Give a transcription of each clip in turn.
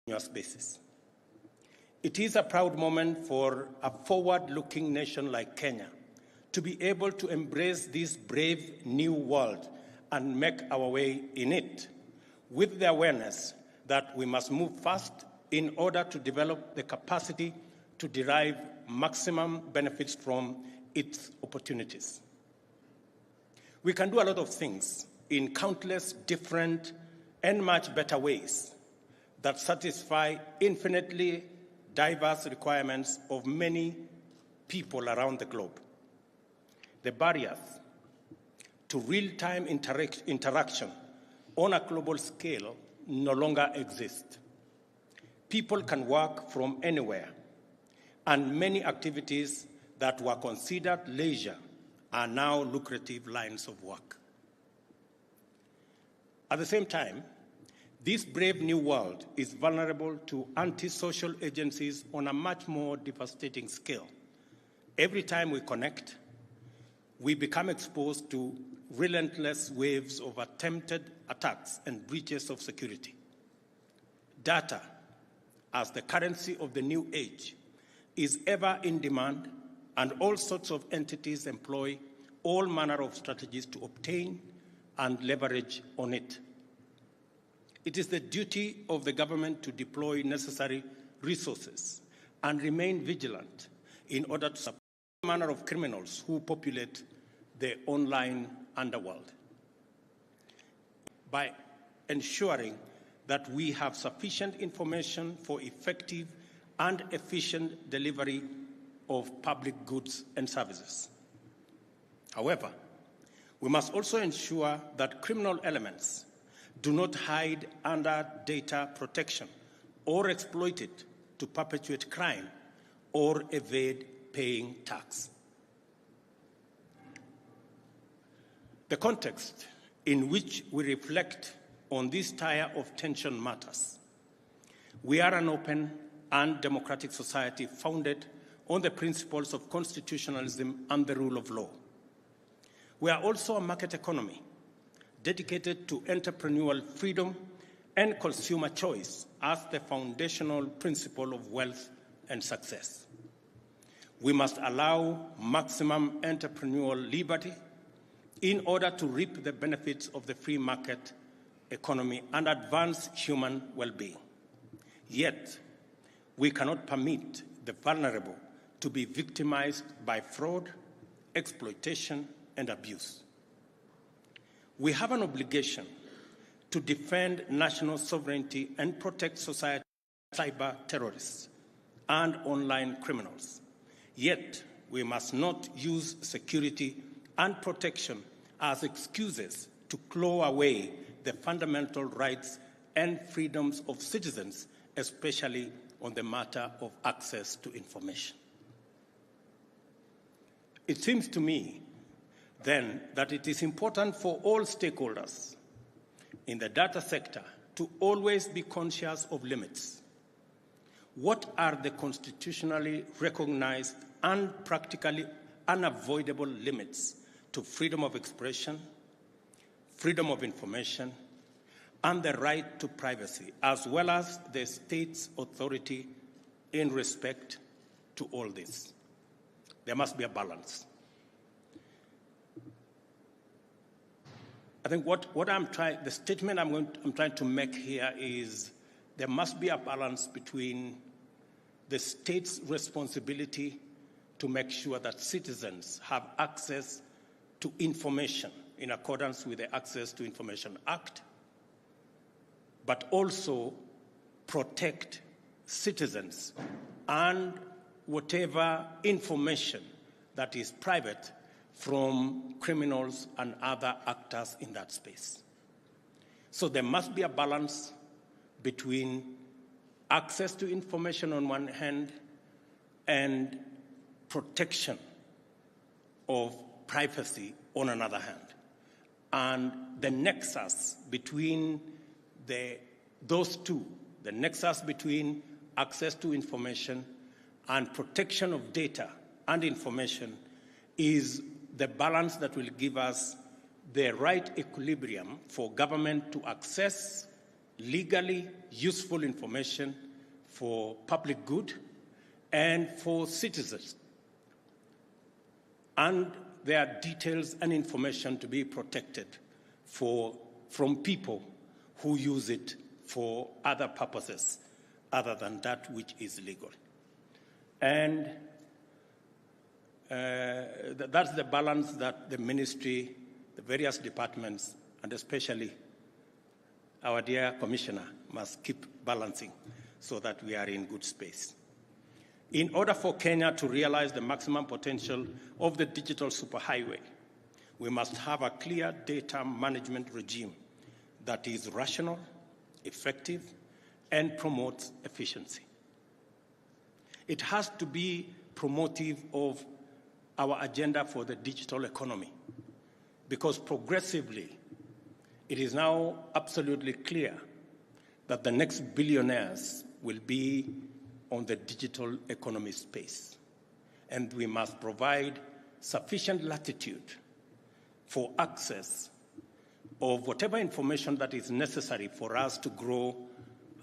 continuous basis. It is a proud moment for a forward-looking nation like Kenya to be able to embrace this brave new world and make our way in it, with the awareness that we must move fast in order to develop the capacity to derive maximum benefits from its opportunities. We can do a lot of things in countless different and much better ways that satisfy infinitely diverse requirements of many people around the globe. The barriers to real-time interaction on a global scale no longer exist. People can work from anywhere, and many activities that were considered leisure are now lucrative lines of work. At the same time, this brave new world is vulnerable to antisocial agencies on a much more devastating scale. Every time we connect, we become exposed to relentless waves of attempted attacks and breaches of security. Data, as the currency of the new age, is ever in demand, and all sorts of entities employ all manner of strategies to obtain and leverage on it. It is the duty of the government to deploy necessary resources and remain vigilant in order to support all manner of criminals who populate the online underworld, by ensuring that we have sufficient information for effective and efficient delivery of public goods and services. However, we must also ensure that criminal elements do not hide under data protection or exploit it to perpetuate crime or evade paying tax. The context in which we reflect on this tire of tension matters. We are an open and democratic society founded on the principles of constitutionalism and the rule of law. We are also a market economy dedicated to entrepreneurial freedom and consumer choice as the foundational principle of wealth and success. We must allow maximum entrepreneurial liberty in order to reap the benefits of the free market economy and advance human well-being. Yet, we cannot permit the vulnerable to be victimized by fraud, exploitation, and abuse. We have an obligation to defend national sovereignty and protect society from cyber terrorists and online criminals. Yet, we must not use security and protection as excuses to claw away the fundamental rights and freedoms of citizens, especially on the matter of access to information. It seems to me, then, that it is important for all stakeholders in the data sector to always be conscious of limits. What are the constitutionally recognized and practically unavoidable limits to freedom of expression, freedom of information, and the right to privacy, as well as the state's authority in respect to all this? There must be a balance. I think the statement I'm trying to make here is there must be a balance between the state's responsibility to make sure that citizens have access to information in accordance with the Access to Information Act, but also protect citizens and whatever information that is private from criminals and other actors in that space. So there must be a balance between access to information on one hand and protection of privacy on another hand. And the nexus between those two, the nexus between access to information and protection of data and information, is the balance that will give us the right equilibrium for government to access legally useful information for public good and for citizens, and their details and information to be protected from people who use it for other purposes other than that which is legal. And that's the balance that the ministry, the various departments, and especially our dear commissioner must keep balancing so that we are in good space. In order for Kenya to realize the maximum potential of the digital superhighway, we must have a clear data management regime that is rational, effective, and promotes efficiency. It has to be promotive of our agenda for the digital economy, because progressively it is now absolutely clear that the next billionaires will be on the digital economy space. And we must provide sufficient latitude for access of whatever information that is necessary for us to grow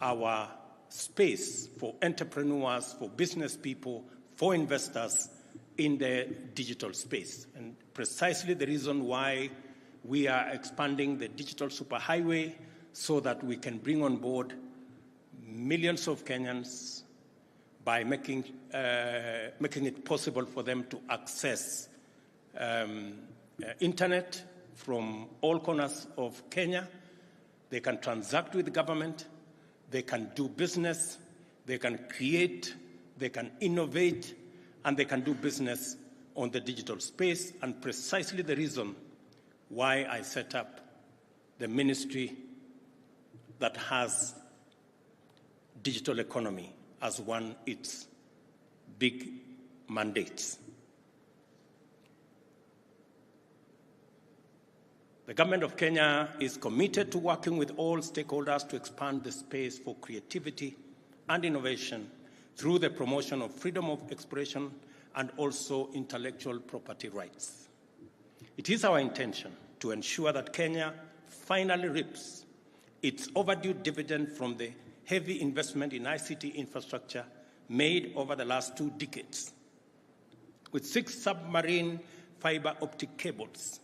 our space for entrepreneurs, for business people, for investors in the digital space. And precisely the reason why we are expanding the digital superhighway so that we can bring on board millions of Kenyans by making it possible for them to access internet from all corners of Kenya. They can transact with the government, they can do business, they can create, they can innovate, and they can do business on the digital space. And precisely the reason why I set up the ministry that has digital economy as one its big mandates. The government of Kenya is committed to working with all stakeholders to expand the space for creativity and innovation through the promotion of freedom of expression and also intellectual property rights. It is our intention to ensure that Kenya finally reaps its overdue dividend from the heavy investment in ICT infrastructure made over the last 2 decades, with 6 submarine fiber optic cables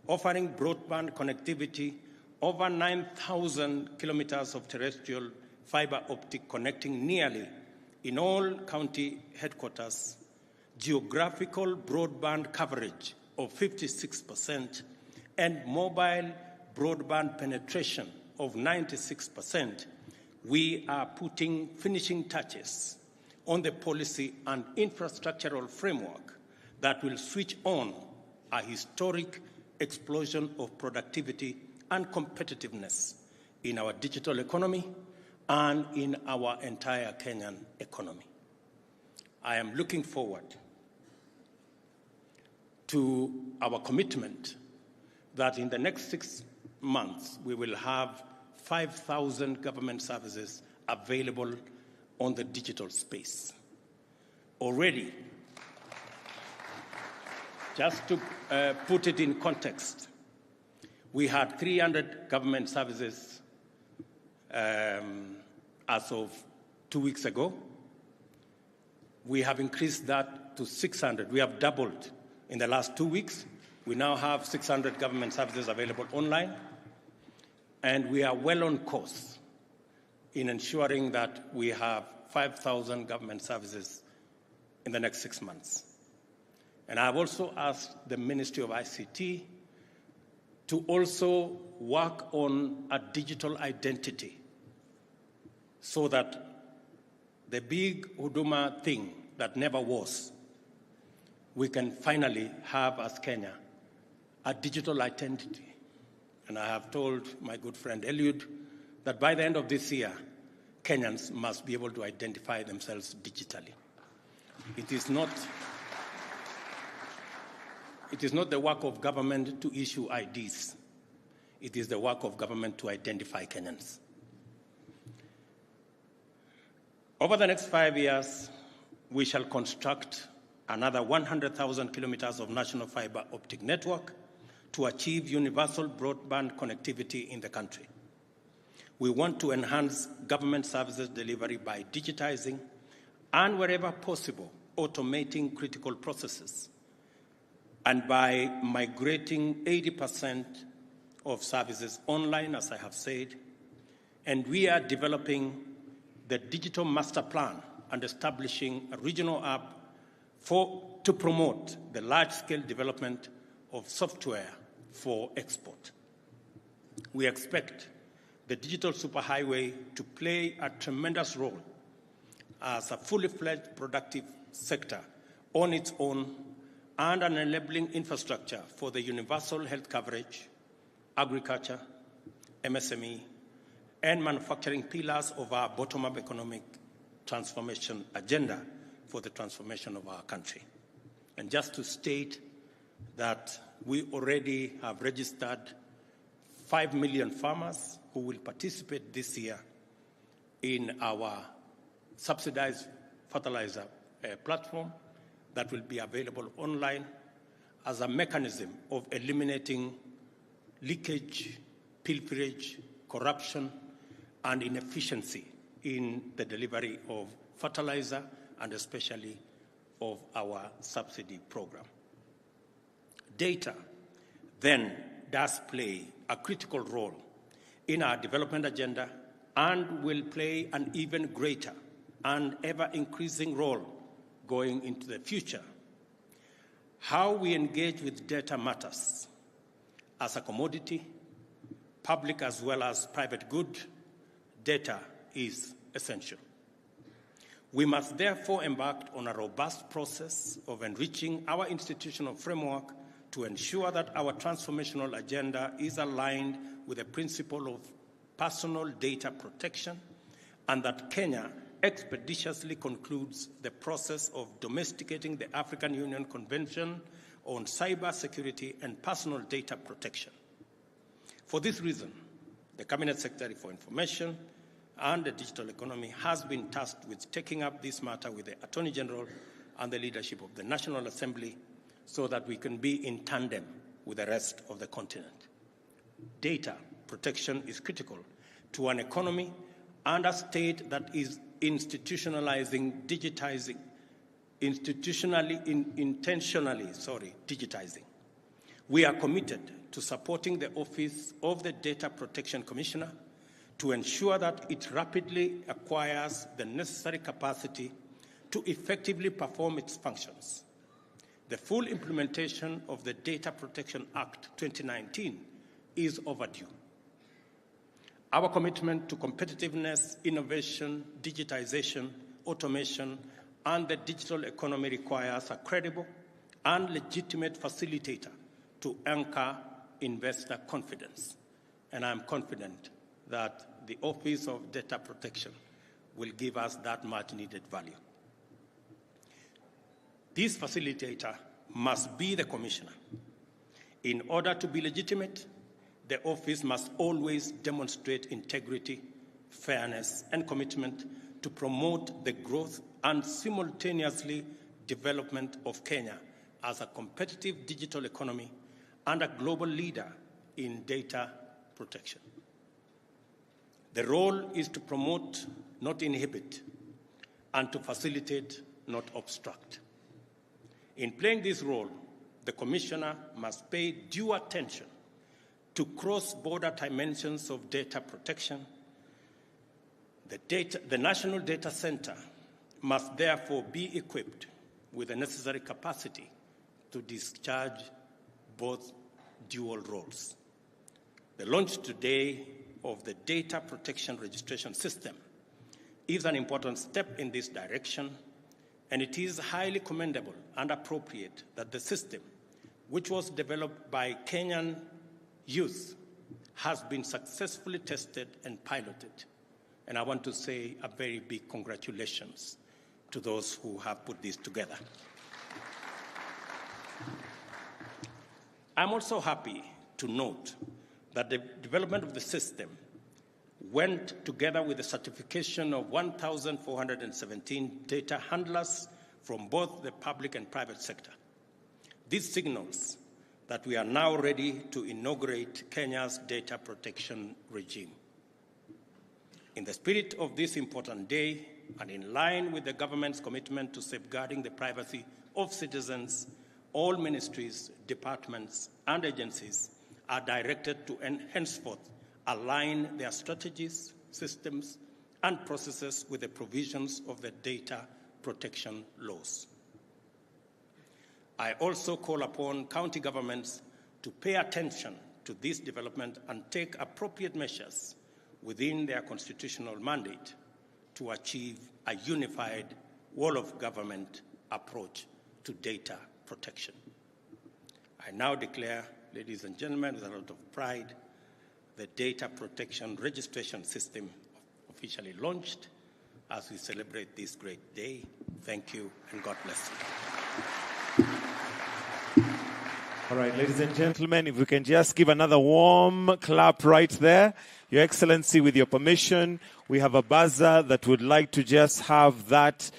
offering broadband connectivity, over 9,000 kilometers of terrestrial fiber optic connecting nearly in all county headquarters, geographical broadband coverage of 56%, and mobile broadband penetration of 96%, we are putting finishing touches on the policy and infrastructural framework that will switch on a historic explosion of productivity and competitiveness in our digital economy and in our entire Kenyan economy. I am looking forward to our commitment that in the next 6 months we will have 5,000 government services available on the digital space. Already, just to put it in context, we had 300 government services as of 2 weeks ago. We have increased that to 600. We have doubled in the last 2 weeks. We now have 600 government services available online, and we are well on course in ensuring that we have 5,000 government services in the next 6 months. And I've also asked the Ministry of ICT to also work on a digital identity so that the big Huduma thing that never was, we can finally have as Kenya a digital identity. And I have told my good friend Eliud that by the end of this year, Kenyans must be able to identify themselves digitally. It is not the work of government to issue IDs. It is the work of government to identify Kenyans. Over the next 5 years, we shall construct another 100,000 kilometers of national fiber optic network to achieve universal broadband connectivity in the country. We want to enhance government services delivery by digitizing and, wherever possible, automating critical processes, and by migrating 80% of services online, as I have said. And we are developing the digital master plan and establishing a regional hub to promote the large-scale development of software for export. We expect the digital superhighway to play a tremendous role as a fully fledged productive sector on its own and an enabling infrastructure for the universal health coverage, agriculture, MSME, and manufacturing pillars of our bottom-up economic transformation agenda for the transformation of our country. And just to state that we already have registered 5 million farmers who will participate this year in our subsidized fertilizer platform that will be available online as a mechanism of eliminating leakage, pilferage, corruption, and inefficiency in the delivery of fertilizer and especially of our subsidy program. Data then does play a critical role in our development agenda and will play an even greater and ever-increasing role going into the future. How we engage with data matters. As a commodity, public as well as private good, data is essential. We must therefore embark on a robust process of enriching our institutional framework to ensure that our transformational agenda is aligned with the principle of personal data protection and that Kenya expeditiously concludes the process of domesticating the African Union Convention on Cyber Security and Personal Data Protection. For this reason, the Cabinet Secretary for Information and the Digital Economy has been tasked with taking up this matter with the Attorney General and the leadership of the National Assembly so that we can be in tandem with the rest of the continent. Data protection is critical to an economy and a state that is intentionally digitizing. We are committed to supporting the Office of the Data Protection Commissioner to ensure that it rapidly acquires the necessary capacity to effectively perform its functions. The full implementation of the Data Protection Act 2019 is overdue. Our commitment to competitiveness, innovation, digitization, automation, and the digital economy requires a credible and legitimate facilitator to anchor investor confidence. And I'm confident that the Office of Data Protection will give us that much-needed value. This facilitator must be the commissioner. In order to be legitimate, the office must always demonstrate integrity, fairness, and commitment to promote the growth and simultaneously development of Kenya as a competitive digital economy and a global leader in data protection. The role is to promote, not inhibit, and to facilitate, not obstruct. In playing this role, the Commissioner must pay due attention to cross-border dimensions of data protection. The National Data Center must therefore be equipped with the necessary capacity to discharge both dual roles. The launch today of the Data Protection Registration System is an important step in this direction, and it is highly commendable and appropriate that the system, which was developed by Kenyan youth, has been successfully tested and piloted. And I want to say a very big congratulations to those who have put this together. I'm also happy to note that the development of the system went together with the certification of 1,417 data handlers from both the public and private sector. This signals that we are now ready to inaugurate Kenya's data protection regime. In the spirit of this important day, and in line with the government's commitment to safeguarding the privacy of citizens, all ministries, departments, and agencies are directed to henceforth align their strategies, systems, and processes with the provisions of the data protection laws. I also call upon county governments to pay attention to this development and take appropriate measures within their constitutional mandate to achieve a unified whole-of-government approach to data protection. I now declare, ladies and gentlemen, with a lot of pride, the data protection registration system officially launched as we celebrate this great day. Thank you, and God bless you. All right, ladies and gentlemen, if we can just give another warm clap right there. Your Excellency, with your permission, we have a buzzer that would like to just have that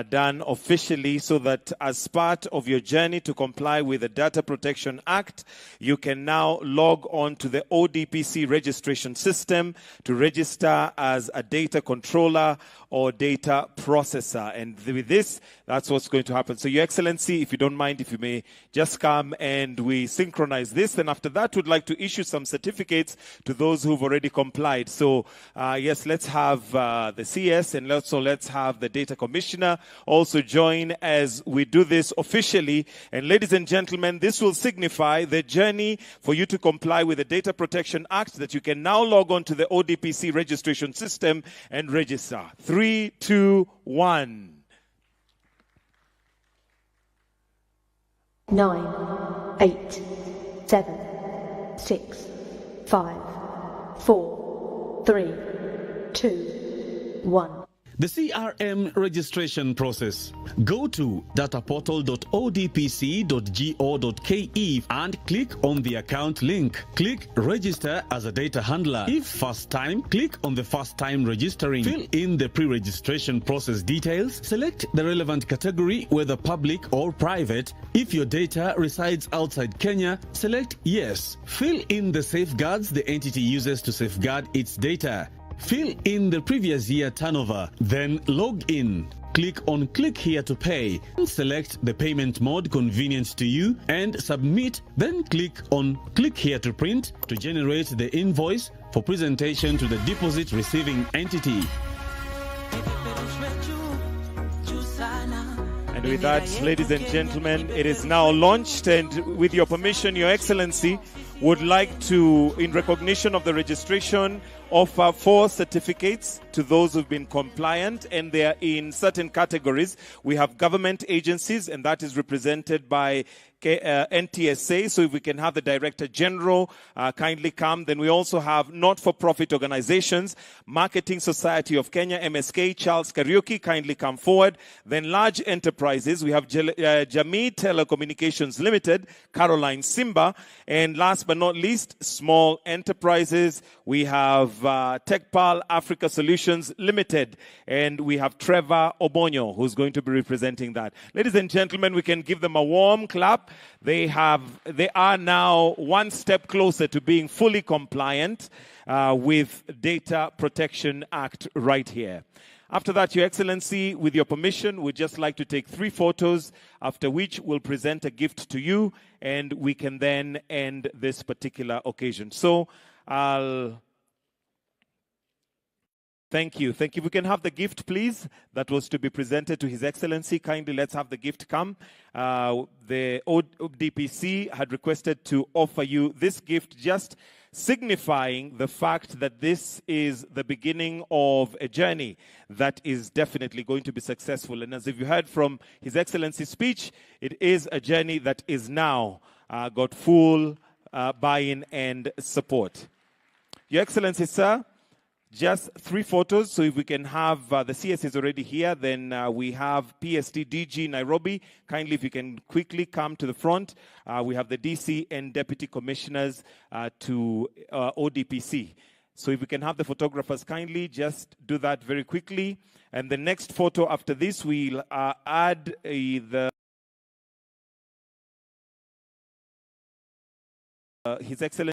done officially so that as part of your journey to comply with the Data Protection Act, you can now log on to the ODPC registration system to register as a data controller or data processor. And with this, that's what's going to happen. So, Your Excellency, if you don't mind, if you may just come and we synchronize this. Then after that, we'd like to issue some certificates to those who've already complied. So, yes, let's have the CS and also let's have the Data Commissioner also join as we do this officially. And ladies and gentlemen, this will signify the journey for you to comply with the Data Protection Act, that you can now log on to the ODPC registration system and register. 3, 2, 1. 9, 8, 7, 6, 5, 4, 3, 2, 1. The CRM registration process. Go to dataportal.odpc.go.ke and click on the account link. Click register as a data handler. If first time, click on the first time registering. Fill in the pre-registration process details. Select the relevant category, whether public or private. If your data resides outside Kenya, select yes. Fill in the safeguards the entity uses to safeguard its data. Fill in the previous year turnover, then log in. Click on Click Here to Pay. Select the payment mode convenient to you and submit. Then click on Click Here to Print to generate the invoice for presentation to the deposit receiving entity. And with that, ladies and gentlemen, it is now launched, and with your permission, Your Excellency, would like to, in recognition of the registration, offer 4 certificates to those who've been compliant, and they are in certain categories. We have government agencies, and that is represented by NTSA, so if we can have the Director General kindly come. Then we also have not-for-profit organizations, Marketing Society of Kenya, MSK, Charles Kariuki, kindly come forward. Then large enterprises, we have Jamii Telecommunications Limited, Caroline Simba, and last but not least, small enterprises, we have TechPal Africa Solutions Limited, and we have Trevor Obonyo, who's going to be representing that. Ladies and gentlemen, we can give them a warm clap. They are now one step closer to being fully compliant with Data Protection Act right here. After that, Your Excellency, with your permission, we'd just like to take 3 photos, after which we'll present a gift to you, and we can then end this particular occasion. So, Thank you. Thank you. We can have the gift, please, that was to be presented to His Excellency. Kindly, let's have the gift come. The ODPC had requested to offer you this gift, just signifying the fact that this is the beginning of a journey that is definitely going to be successful. And as if you heard from His Excellency's speech, it is a journey that is now got full buy-in and support. Your Excellency, sir, just 3 photos, so if we can have, the CS is already here, then we have PST DG Nairobi. Kindly, if you can quickly come to the front. We have the DC and Deputy Commissioners to ODPC. So if we can have the photographers kindly, just do that very quickly. And the next photo after this, we'll add His Excellency.